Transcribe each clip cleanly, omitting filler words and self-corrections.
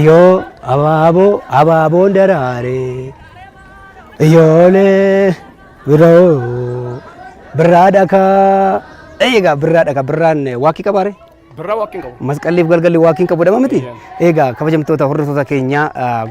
Yo ababo darare. Yole bro berada ka. Ega berada ka beran waki kabare. Birra waaqiin qabu. Masqalliif galgalli waaqiin qabu dama miti. Egaa kabajamtoota hordoftoota keenya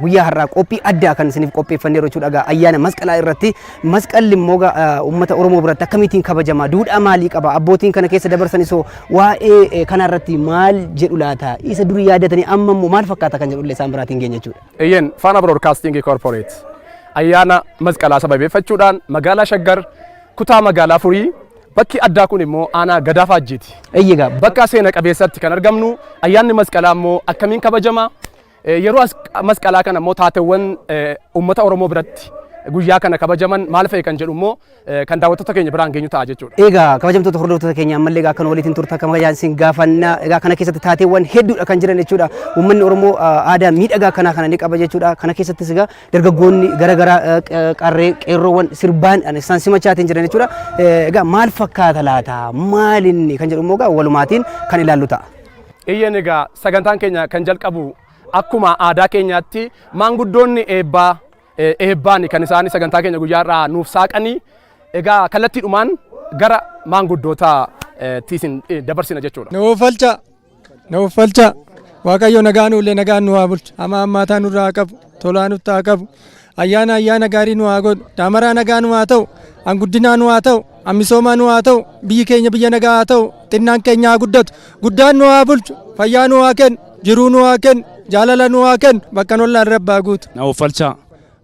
guyyaa har'aa qophii addaa kan isiniif qopheeffannee jechuudha. Ayyaana masqalaa irratti masqalli immoo uummata Oromoo biratti akkamitiin kabajama? Duudhaa maalii qaba? Abbootiin kana keessa dabarsan isoo waa'ee kana irratti maal jedhu laata? Isa durii yaadatanii amma immoo maal fakkaata kan jedhu isaan biraatiin geenya jechuudha. Eeyyeen Faana Broadcasting Corporate ayyaana masqalaa sababeeffachuudhaan magaalaa Shaggar kutaa magaalaa Furii bakki addaa kun immoo aanaa Gadaa Faajjiiti. Eeyyigaa bakka seena qabeessatti kan argamnu ayyaanni masqalaa immoo akkamiin kabajama? Yeroo masqalaa kana immoo taateewwan uummata Oromoo biratti guyyaa kana kabajaman maal fa'i kan jedhu immoo kan daawwattoota keenya biraan geenyu ta'a jechuudha. Egaa kabajamtoota hordoftoota keenya ammallee kan waliin turtan kan kabajaan isin gaafanna. Egaa kana keessatti taateewwan hedduudha kan jiran jechuudha. Uummanni Oromoo aadaa miidhagaa kana ni qaba jechuudha. Kana keessattis egaa dargaggoonni garaagaraa qarree qeerroowwan sirbaan isaan simachaatiin jiran jechuudha. Egaa maal fakkaata laata? Maal inni kan jedhu immoo walumaatiin kan ilaallu ta'a. Eeyyeen egaa sagantaan keenya kan jalqabu akkuma aadaa keenyaatti maanguddoonni eebbaan kan isaan sagantaa keenya guyyaa irraa nuuf saaqanii egaa kallattiidhumaan gara maanguddoota tiisin dabarsina jechuudha. Nuuf falcha Waaqayyo nagaan ullee nagaan nu haa bulchu. Hammaataa nurraa qabu, tolaa nutti haa qabu. Ayyaana gaarii nu haa godhu. Daamaraa nagaa nu haa ta'u, hanguddinaa nu haa ta'u, misoomaa nu haa ta'u, biyyi keenya biyya nagaa haa ta'u, xinnaan keenya haa guddatu. Guddaan nu haa bulchu, fayyaa nu haa kennu, jiruu nu haa kennu, jaalala nu haa kennu, bakka nollaan rabbaa guutu. Nuuf falcha.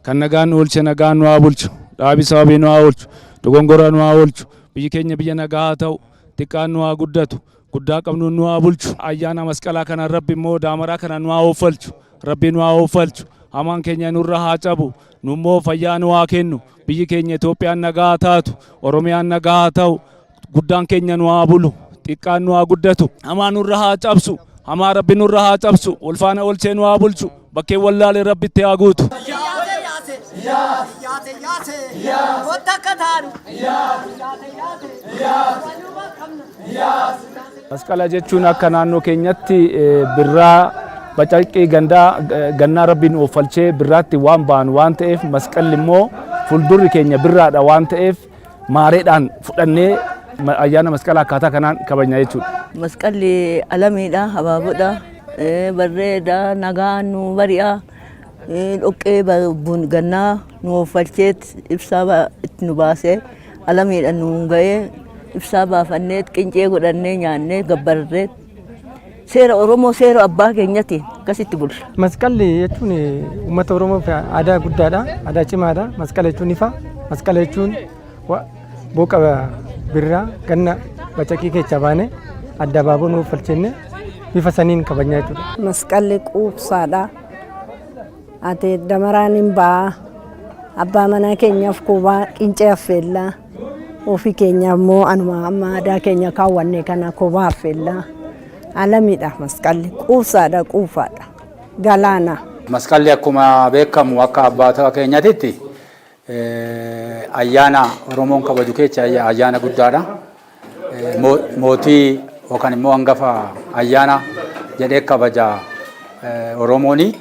Kan nagaan nu oolche nagaan nu haa bulchu. Dhaabii sababii nu haa oolchu. Dogongora nu haa oolchu. Biyyi keenya biyya nagaa haa ta'u. Xiqqaan nu haa guddatu. Guddaa qabnu nu haa bulchu. Ayyaana masqalaa kana Rabbi immoo daamaraa kana nu haa oofalchu. Rabbi nu haa oofalchu. Hamaan keenya nurra haa cabu. Nu immoo fayyaa nu haa kennu. Biyyi keenya Itoophiyaan nagaa haa taatu. Oromiyaan nagaa haa ta'u. Guddaan keenya nu haa bulu. Xiqqaan nu haa guddatu. Hamaa nurra haa cabsu. Hamaa Rabbi nurra haa cabsu. Ulfaana oolchee nu haa bulchu. Bakkee wallaalee Rabbitti haa guutu. Masqala jechuun akka naannoo keenyatti birraa bacaqii gannaa Rabbiin oofalchee birraatti waan ba'an waan ta'eef masqalli immoo fuuldurri keenya birraadha waan ta'eef maareedhaan fudhannee ayyaana masqalaa akkaataa kanaan kabajna jechuudha. Masqalli alamiidha, habaaboodha, barreeda, nagaa nu bari'a. Dhoqqee gannaa nu oofalcheet ibsaa itti nu baasee alamiidhaan nu ga'ee ibsaa baafannee qincee godhannee nyaannee gabbarree seera Oromoo seera abbaa keenyatiin akkasitti bulcha. Masqalli jechuun uummata Oromoo aadaa guddaadha, aadaa cimaadha. Masqala jechuun ifa, masqala jechuun booqa birraa ganna bacaqii keessa baane adda baaboo nu oofalchenne bifa saniin kabajnaa jechuudha. Masqalli quubsaadha. Ate damaraan hin ba'a. Abbaa manaa keenyaaf kubaa qincee affeellaa. Ofii keenyaaf immoo anuma amma aadaa keenya kaawwanne kana kubaa affeellaa. Alamiidha masqalli. Quubsaadha, quufaadha. Galaana. Masqalli akkuma beekamu akka abbaa keenyaatti ayyaana Oromoon kabaju keessa ayyaana guddaadha. Mootii yookaan immoo hangafa ayyaana jedhee kabaja Oromooni.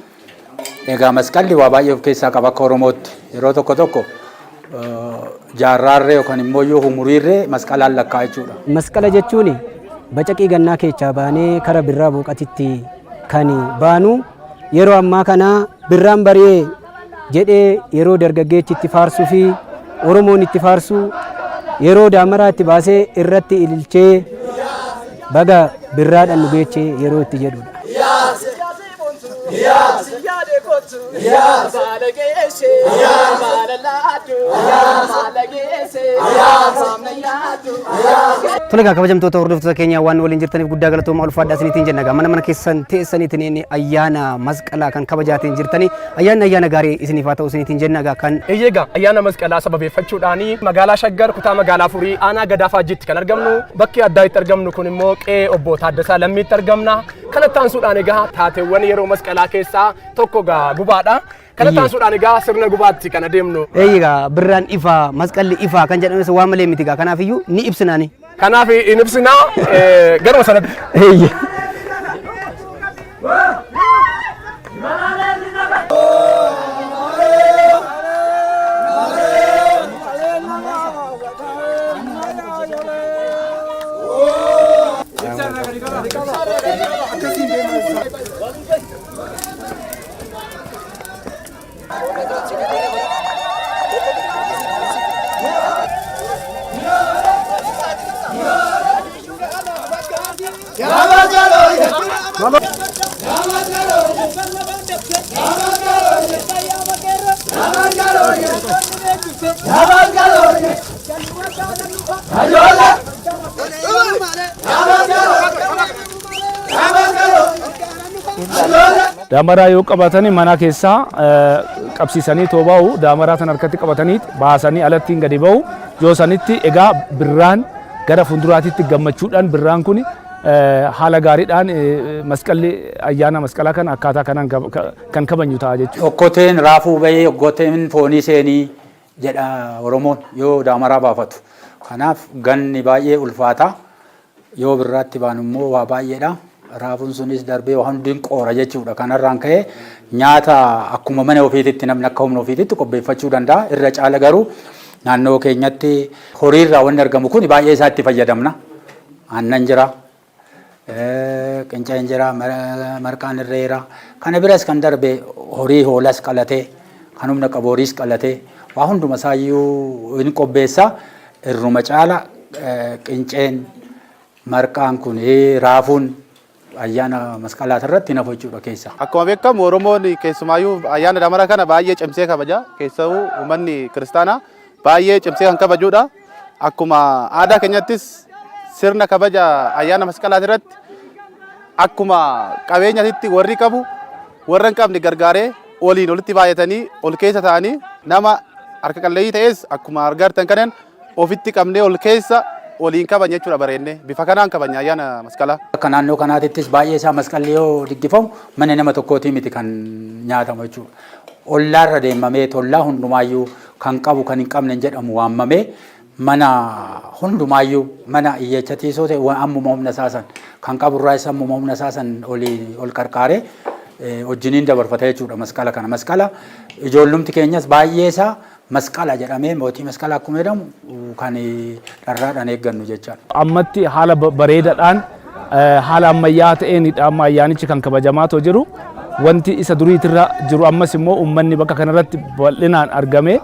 Egaa masqalli waa baay'ee of keessaa qaba akka Oromootti. Yeroo tokko jaarraarree yookaan immoo yoo umuriirree masqalaan lakkaa jechuudha. Masqala jechuun bacaqii gannaa keessaa baanee kara birraa booqatitti kan baanu yeroo ammaa kana birraan bari'ee jedhee yeroo dargaggeechi itti faarsuu fi Oromoon itti faarsu yeroo daamaraa itti baasee irratti ililchee baga birraadhaan nu geechee yeroo itti jedhudha. Tolega kabajamtoota hordoftoota keenya waan waliin jirtaniif guddaa galatooma ulfaadhaa isiniitiin jenna. Mana keessan teessaniitiin ayyaana masqalaa kan kabajaatiin jirtanii ayyaana gaarii isiniif haa ta'u isiniitiin jenna kan. Eeyyega ayyaana masqalaa sababeeffachuudhaani magaalaa Shaggar kutaa magaalaa Furii aanaa Gadaa Faajjiitti kan argamnu. Bakki addaa itti argamnu kun immoo qe'ee obbo Taaddasaa Lammiitti argamna. Kanatti aansuudhaan egaa taateewwan yeroo masqalaa keessaa tokko gubaadha. Kanatti aansuudhaan egaa sirna gubaatti kan adeemnu. Eeyyega birraan ifa masqalli ifa kan jedhames waan malee miti gaa kanaafiyyuu ni ibsinaani. Kanaaf in ibsinaa garuma sanatti. Daamaraa yoo qabatanii mana keessaa qabsiisanii tooba'u daamaraa tan harkatti qabatanii baasanii alattiin gadi ba'u yoo sanitti egaa birraan gara fuulduraatitti gammachuudhaan birraan kun haala gaariidhaan masqalli ayyaana masqalaa kan akkaataa kanaan kan kabajnu ta'a jechuudha. Okkoteen raafuu bahee okkoteen foonii seenii jedha Oromoon yoo daamaraa baafatu. Kanaaf ganni baay'ee ulfaata yoo birraatti baanu immoo waa baay'eedha. Raafuun sunis darbee waan hundiin qoora jechuudha. Kanarraan ka'ee nyaata akkuma mana ofiititti namni akka humna ofiititti qopheeffachuu danda'a. Irra caala garuu naannoo keenyatti horiirraa wanni argamu kun baay'ee isaatti fayyadamna. Aannan jira, qinceen jira, marqaan irreera. Kana biras kan darbe horii hoolas qalatee, kan humna qabu horiis qalatee waa hunduma isaayyuu hin qopheessa. Irruma caala qinceen marqaan kun raafuun ayyaana masqalaa irratti nafu jechuudha keessa. Akkuma beekamu Oromoon keessumaayyuu ayyaana daamara kana baay'ee cimsee kabaja. Keessawuu uummanni kiristaanaa baay'ee cimsee kan kabajudha. Akkuma aadaa keenyattis sirna kabaja ayyaana masqalaa irratti akkuma qabeenyatti warri qabu warra hin qabne gargaaree oliin olitti baay'atanii ol keessa ta'anii nama harka qalleeyyii ta'es akkuma argartan kanaan ofitti qabnee ol keessa waliin kabajna jechuudha bareedne bifa kanaan kabajna ayyaana masqalaa. Akka naannoo kanaatittis baay'ee isaa masqalli yoo diggifamu mana nama tokkootii miti kan nyaatamu jechuudha. Ollaarra deemamee tollaa hundumaayyuu kan qabu kan hin qabne jedhamu waamamee mana hundumaayyuu mana iyyachatiisoo ta'e ammuma humna isaasan kan qaburraa isa ammuma humna isaasan ol qarqaaree wajjiniin dabarfata jechuudha masqala kana. Masqala ijoollumti keenyas baay'ee isaa masqala jedhamee mootii masqala akkuma jedhamu kan dharraadhaan eeggannu jechaadha. Ammatti haala bareedaadhaan haala ammayyaa ta'een amma ayyaanichi kan kabajamaa jiru wanti isa duriitirra jiru ammas immoo uummanni bakka kanarratti bal'inaan argame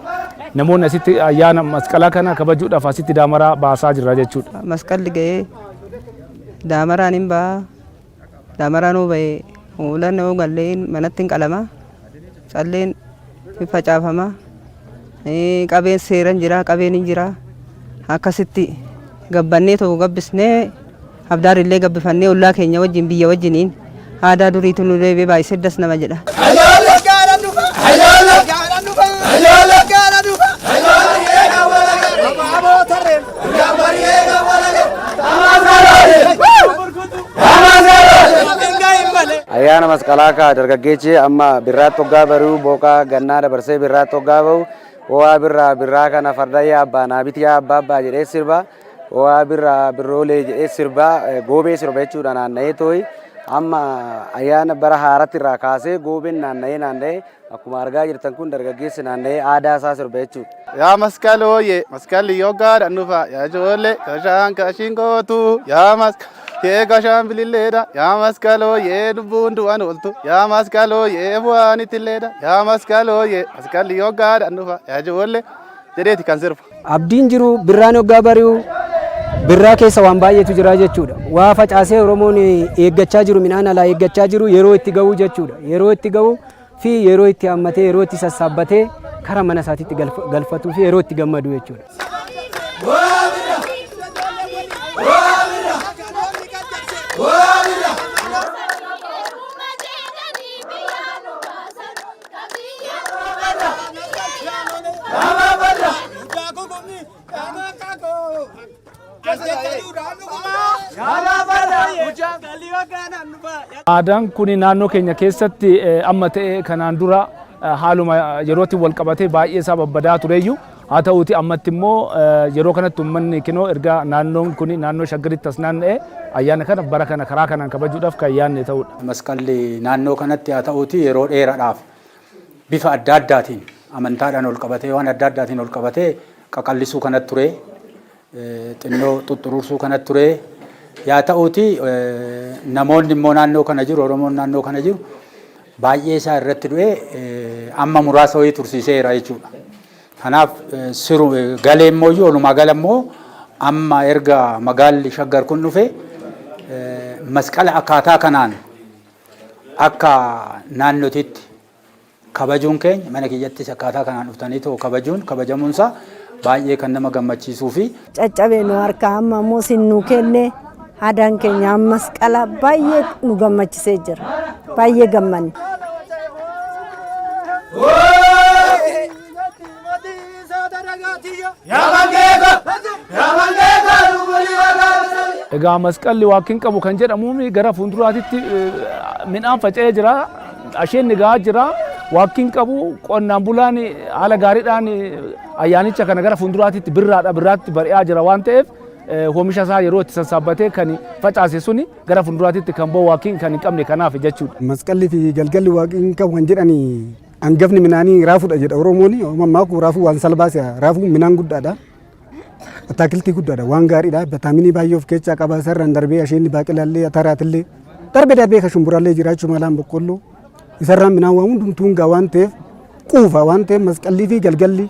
namoonni asitti ayyaana masqalaa kana kabajuudhaaf asitti daamaraa baasaa jira jechuudha. Masqalli ga'ee daamaraan hin ba'a daamaraan hoo ba'ee uulan hoo galleen manatti hin qalama calleen hin facaafama. Qabeen seeran jira qabeen hin jira akkasitti gabbannee tokko gabbisnee abdaarillee gabbifannee ollaa keenya wajjin biyya wajjiniin aadaa duriitu nu deebee baay'isee das nama jedha. Ayyaana masqalaa ka dargaggeechi amma birraatti hoggaa baruu booqaa gannaa dabarsee birraatti hoggaa bahu waa birraa kana farda yaabbaa naabiti yaabbaa abbaa jedhee sirba waa birroolee jedhee sirba goobee sirba jechuudha naanna'ee tooyi amma ayyaana bara haaratti irraa kaasee goobeen naanna'ee akkuma argaa jirtan kun dargaggeessi naanna'ee aadaa isaa sirba jechuudha. Yaa masqalooyee masqalli yoggaadhaan dhufa yaa ijoollee kashaan kashiin gootu yaa masqalooyee. Yee gashaan bililleedha yaa masqalooyee lubbuun du'an ooltu yaa masqalooyee bu'aan ittilleedha yaa masqalooyee masqalli yoggaadhaan dhufa yaa ijoollee jedheeti kan sirbu. Abdiin jiru birraan hoggaa bari'u birraa keessa waan baay'eetu jira jechuudha. Waa facaasee Oromoon eeggachaa jiru midhaan alaa eeggachaa jiru yeroo itti ga'u jechuudha. Yeroo itti ga'u fi yeroo itti hammatee yeroo itti sassaabbatee kara mana isaatiitti galfatuu fi yeroo itti gammadu jechuudha. Aadaan kun naannoo keenya keessatti amma ta'e kanaan dura haaluma yerootti wal qabatee baay'ee isaa babbadaa tureyyuu haa ta'uuti ammatti immoo yeroo kanatti uummanni kinoo erga naannoon kun naannoo shaggaritti as naanna'e ayyaana kana bara kana karaa kanaan kabajuudhaaf kan yaadne ta'udha. Masqalli naannoo kanatti haa ta'uuti yeroo dheeraadhaaf bifa adda addaatiin amantaadhaan ol qabatee waan adda addaatiin ol qabatee qaqallisuu kanatti ture xinnoo xuxuruursuu kanatti ture yaa ta'uuti namoonni immoo naannoo kana jiru Oromoon naannoo kana jiru baay'ee isaa irratti du'e amma muraasa wayii tursiiseera jechuudha. Kanaaf siru galee immoo walumaa gala immoo amma erga magaalli Shaggar kun dhufe masqala akkaataa kanaan akka naannootitti kabajuun keenya mana kiyyattis akkaataa kanaan dhuftanii too kabajamuunsaa baay'ee kan nama gammachiisuu fi caccabee nu harkaa amma immoo sin nu kenne aadaan keenya masqala baay'ee nu gammachisee jira. Baay'ee gammanne. Egaa masqalli waaqiin qabu kan jedhamu gara fuulduraatti midhaan faca'ee jira, asheenni gahaa jira, waaqiin qabu qonnaan bulaan haala gaariidhaan ayyaanicha kana gara fuulduraatti birraatti bari'aa jira waan ta'eef oomisha isaa yeroo itti sassaabbatee kan facaase suni gara fuulduraatti kan ba'u waaqiin kan hin qabne kanaaf jechuudha. Masqalli fi galgalli waaqiin qabu kan jedhani hangafni midhaanii raafuudha jedha Oromoon. Ammaa kun raafuu waan salphaadha. Raafuu midhaan guddaadha. Ataakiltii guddaadha. Waan gaariidha. Vitaaminii baay'ee of keessaa qaba. Sararaan darbee asheenni baaqelaallee ataraatillee darbee ka shumburaallee jiraachuu malaan boqqolloo isarraan midhaan waan hundumtuu gaa waan ta'eef quufa waan ta'eef masqallii fi galgalli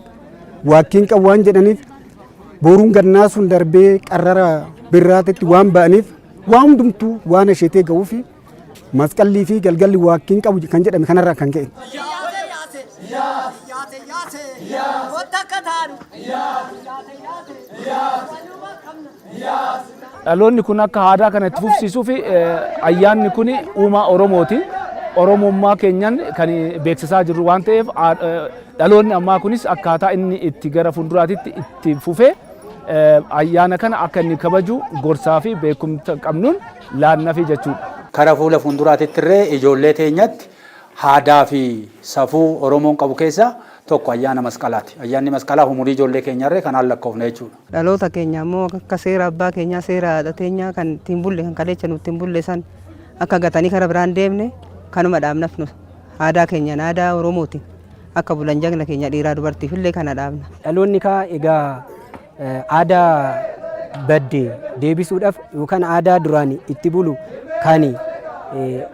waaqiin qabu waan jedhaniif boruun gannaa sun darbee qarrara birraatitti waan ba'aniif waan hundumtuu waan asheetee ga'uu fi masqallii fi galgalli waaqiin qabu kan jedhame kanarraa kan ka'e. Dhaloonni kun akka aadaa kana itti fufsiisuu fi ayyaanni kun uumaa Oromooti. Oromummaa keenyan kan beeksisaa jirru waan ta'eef dhaloonni ammaa kunis akkaataa inni itti gara fuulduraatti itti fufee ayyaana kana akka inni kabaju gorsaa fi beekumsa qabnuun laannafi jechuudha. Kara fuula fuulduraatti irree ijoollee teenyatti aadaa fi safuu Oromoon qabu keessaa tokko ayyaana masqalaati. Ayyaanni masqalaa umurii ijoollee keenyarree kanaan lakkoofne jechuudha. Dhaloota keenya immoo akka seera abbaa keenyaa seera haadha teenyaa kan ittiin bulle kan kaleessa nu ittiin bulle san akka gatanii kara biraan deemne kanuma dhaabnaaf nu aadaa keenyaan aadaa Oromooti. Akka bulan jagna keenya dhiiraa dubartiif illee kana dhaabna. Dhaloonni kaa egaa aadaa baddee deebisuudhaaf yookaan aadaa duraan itti bulu kan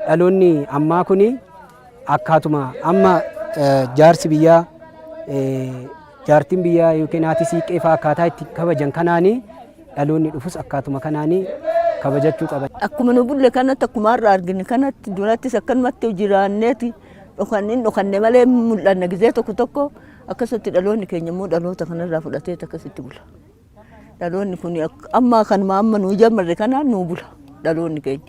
dhaloonni ammaa kuni akkaatuma amma jaarsi biyyaa jaartiin biyyaa yookiin haati siiqqee fa'aa akkaataa itti kabajan kanaanii dhaloonni dhufus akkaatuma kanaanii kabajachuu qaban. Akkuma nu bulle kanatti akkuma har'a argine kanatti durattis akkanumatti jiraanneeti dhokanne malee mul'anna gizee tokko akkasitti dhaloonni keenya immoo dhaloota kanarraa fudhatee akkasitti bula. Dhaloonni kun amma kanuma amma nu jammarre kanaan nu bula dhaloonni keenya.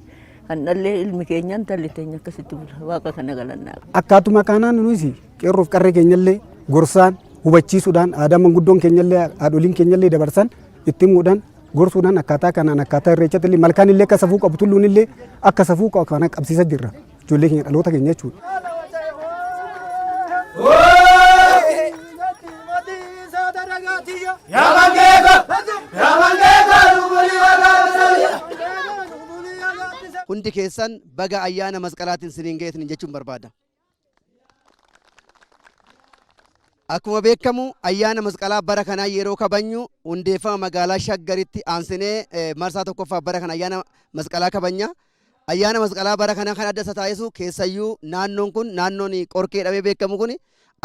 Kan dhallee ilmi keenyaan talli teenya akkasitti bula waaqa kana galannaa. Akkaatuma kanaan nuyi qeerroof qarree keenyallee gorsaan hubachiisuudhaan aadaa manguddoon keenyallee haadholiin keenyallee dabarsan itti himuudhaan gorsuudhaan akkaataa kanaan akkaataa irreechatti illee malkaan illee akka safuu qabu tulluun illee akka safuu qabu kana qabsiisa jirra ijoollee keenya dhaloota keenya jechuudha. Hundi keessan baga ayyaana masqalaatiin siniin geetin jechuun barbaada. Akkuma beekamu ayyaana masqalaa bara kanaa yeroo kabajnu hundeeffama magaalaa Shaggaritti aansinee marsaa tokkoffaa bara kana ayyaana masqalaa kabajna. Ayyaana masqalaa bara kanaa kan adda isa taasisu keessayyuu naannoon kun naannoon qorkee dhabee beekamu kun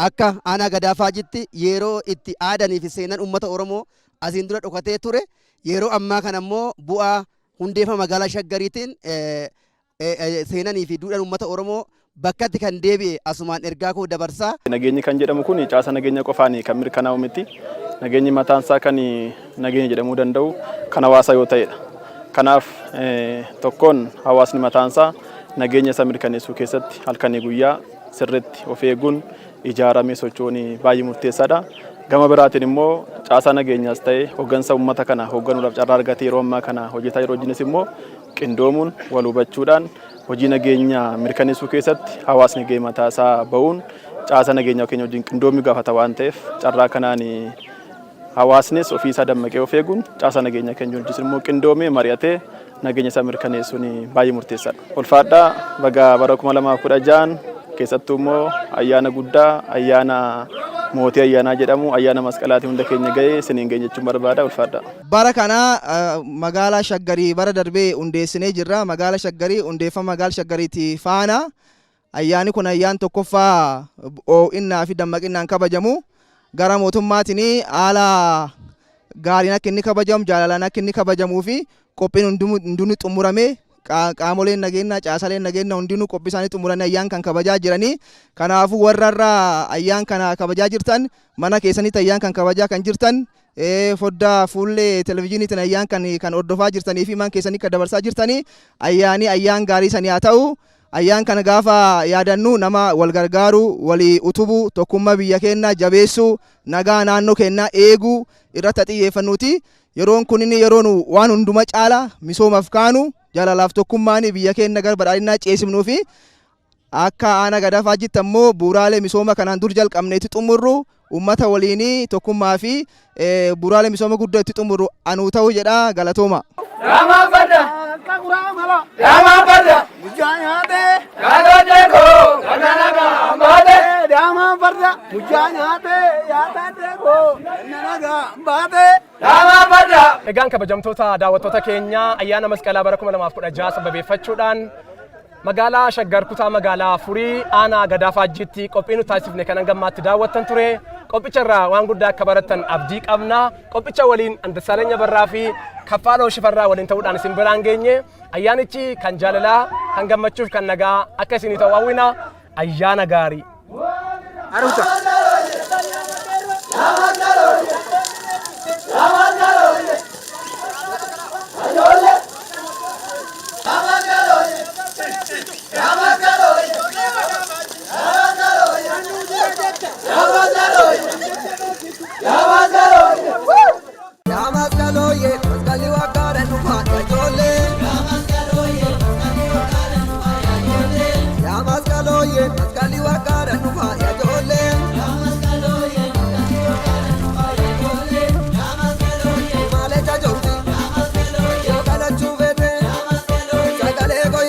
akka aanaa Gadaafaatti yeroo itti aadanii fi seenan uummata Oromoo asiin dura dhokatee ture yeroo ammaa kana immoo bu'aa hundeeffama magaalaa Shaggariitiin seenanii fi duudhaan uummata Oromoo bakkatti kan deebi'e asumaan ergaa koo dabarsaa. Nageenyi kan jedhamu kun caasa nageenya qofaan kan mirkanaa'u miti. Nageenyi mataan isaa kan nageenya jedhamuu danda'u kan hawaasaa yoo ta'edha. Kanaaf tokkoon hawaasni mataan isaa nageenya isa mirkaneessuu keessatti halkanii guyyaa sirriitti of eeguun ijaaramee socho'uun baay'ee murteessaadha. Gama biraatiin immoo caasa nageenyaas ta'e hooggansa uummata kana hoogganuudhaaf carraa argatee yeroo ammaa kana hojjetaa yeroo wajjinis immoo qindoomuun wal hubachuudhaan hojii nageenya mirkaneessuu keessatti hawaasni gahee mataa isaa ba'uun caasa nageenyaa keenya wajjin qindoomii gaafata waan ta'eef carraa kanaan hawaasnis ofii isaa dammaqee of eeguun caasa nageenya keenya wajjin immoo qindoomee mari'atee nageenya isaa mirkaneessuun baay'ee murteessaadha. Ulfaadhaa baga bara 2016 keessattuu immoo ayyaana guddaa ayyaana mootii ayyaanaa jedhamu ayyaana masqalaatii hunda keenya ga'ee siniin ga'e jechuun barbaada. Ulfaadhaa. Bara kana magaalaa Shaggarii bara darbee hundeessinee jirra. Magaalaa Shaggarii hundeeffama magaalaa Shaggariitii faana ayyaani kun ayyaan tokkoffaa oo'innaa fi dammaqinnaan kabajamu gara mootummaatiin haala gaariin akka inni kabajamu jaalalaan akka inni kabajamuu fi qophiin hundinuu xumuramee qaamoleen nageenyaa caasaleen nageenyaa hundinuu qophii isaanii xumuranii ayyaan kan kabajaa jiranii. Kanaafuu warra irraa ayyaan kana kabajaa jirtan mana keessanitti ayyaan kan kabajaa kan jirtan foddaa fuullee televizyiiniitiin ayyaan kan hordofaa jirtanii fi man keessanii kan dabarsaa jirtanii ayyaan gaarii sanii haa ta'u. Ayyaan kana gaafa yaadannu nama wal gargaaru walii utubuu tokkummaa biyya keenyaa jabeessuu nagaa naannoo keenyaa eeguu irratti xiyyeeffannuuti. Yeroon kun inni yeroon waan hunduma caala misoomaaf kaanu jaalalaaf tokkummaan biyya keenya gara badhaadhinaa ceesifnuu fi akka aanaa Gadaafaa jitti ammoo bu'uuraalee misooma kanaan dur jalqabneetti xumurru uummata waliin tokkummaa fi bu'uuraalee misooma guddoo itti xumurru anuu ta'uu jedha galatooma. Egaan kabajamtoota daawwattoota keenya ayyaana masqalaa bara 2016 sababeeffachuudhaan magaalaa Shaggar kutaa magaalaa Furii aanaa Gadaafaa jitti qophii nu taasifne kan gammaatti daawwattan ture. Qophicharraa waan guddaa akka barattan abdii qabna. Qophicha waliin Andasaaleenya Barraa fi Kaffaaloo Shifarraa waliin ta'uudhaan isin biraan geenye ayyaanichi kan jaalalaa kan gammachuuf kan nagaa akka isinii ta'u hawwina ayyaana gaarii.